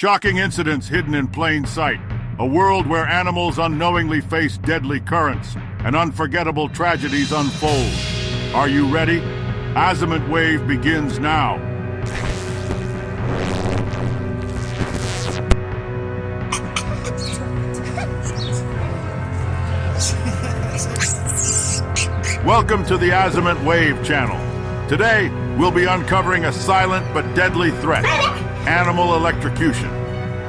Shocking incidents hidden in plain sight. A world where animals unknowingly face deadly currents and unforgettable tragedies unfold. Are you ready? Azimut Wave begins now. Welcome to the Azimut Wave channel. Today, we'll be uncovering a silent but deadly threat: animal electrocution.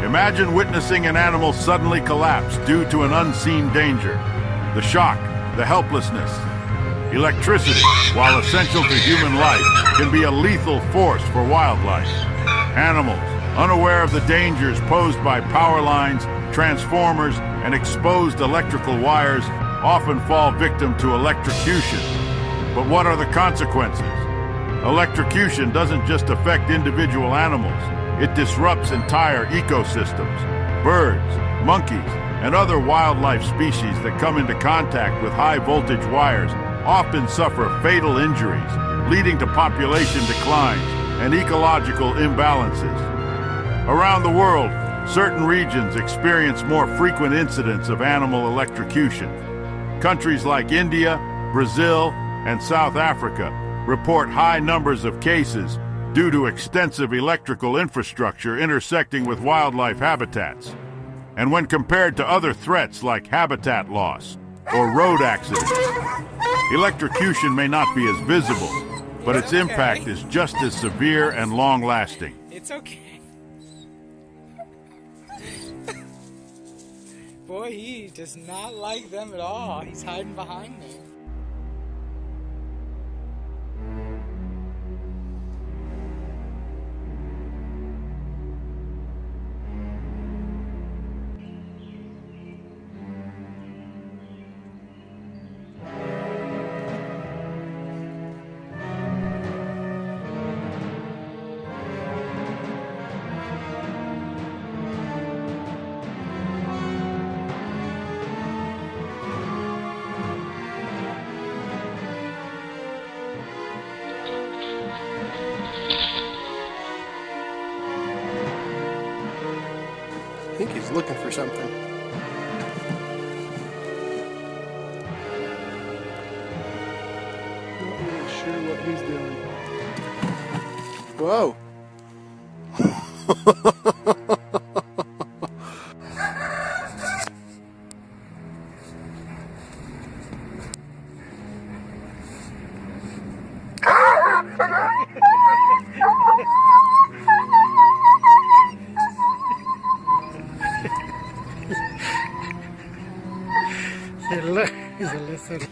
Imagine witnessing an animal suddenly collapse due to an unseen danger. The shock, the helplessness. Electricity, while essential to human life, can be a lethal force for wildlife. Animals, unaware of the dangers posed by power lines, transformers, and exposed electrical wires, often fall victim to electrocution. But what are the consequences? Electrocution doesn't just affect individual animals. It disrupts entire ecosystems. Birds, monkeys, and other wildlife species that come into contact with high-voltage wires often suffer fatal injuries, leading to population declines and ecological imbalances. Around the world, certain regions experience more frequent incidents of animal electrocution. Countries like India, Brazil, and South Africa report high numbers of cases due to extensive electrical infrastructure intersecting with wildlife habitats. And when compared to other threats like habitat loss or road accidents, electrocution may not be as visible, but its impact is just as severe and long-lasting. It's okay. Boy, he does not like them at all. He's hiding behind me. I think he's looking for something. Not really sure what he's doing. Whoa. He's a lizard.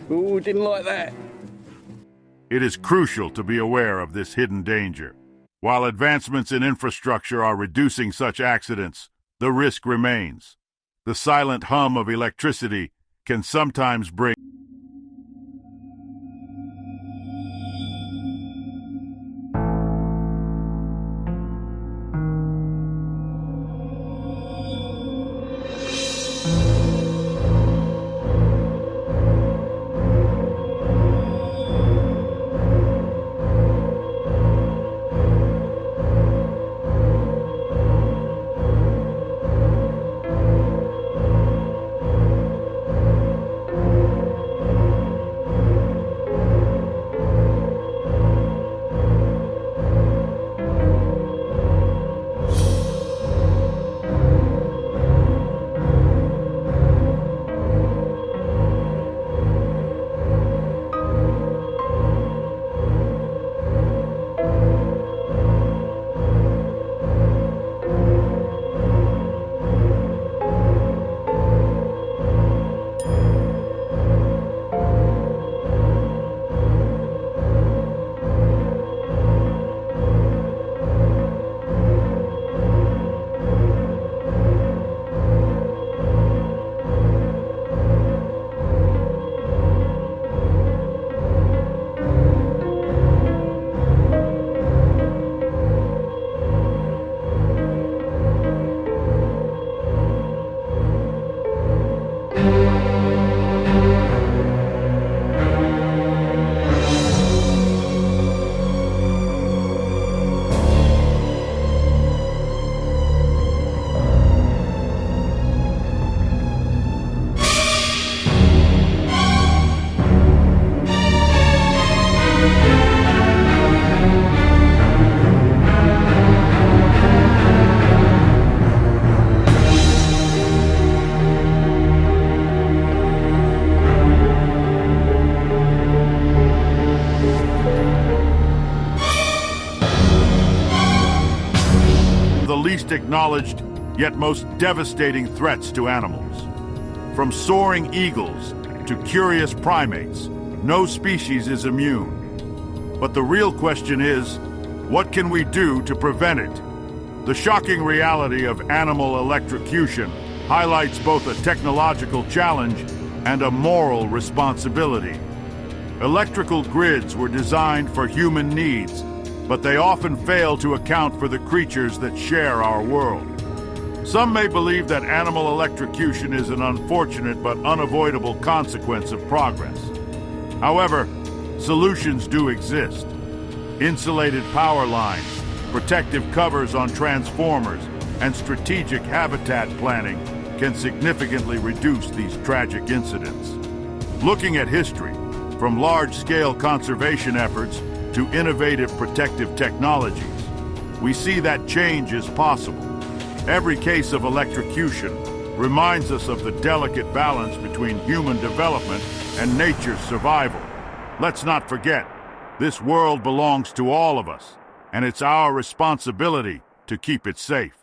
Ooh, didn't like that. It is crucial to be aware of this hidden danger. While advancements in infrastructure are reducing such accidents, the risk remains. The silent hum of electricity can sometimes bring of the least acknowledged, yet most devastating threats to animals. From soaring eagles to curious primates, no species is immune. But the real question is, what can we do to prevent it? The shocking reality of animal electrocution highlights both a technological challenge and a moral responsibility. Electrical grids were designed for human needs, but they often fail to account for the creatures that share our world. Some may believe that animal electrocution is an unfortunate but unavoidable consequence of progress. However, solutions do exist. Insulated power lines, protective covers on transformers, and strategic habitat planning can significantly reduce these tragic incidents. Looking at history, from large-scale conservation efforts to innovative protective technologies, we see that change is possible. Every case of electrocution reminds us of the delicate balance between human development and nature's survival. Let's not forget, this world belongs to all of us, and it's our responsibility to keep it safe.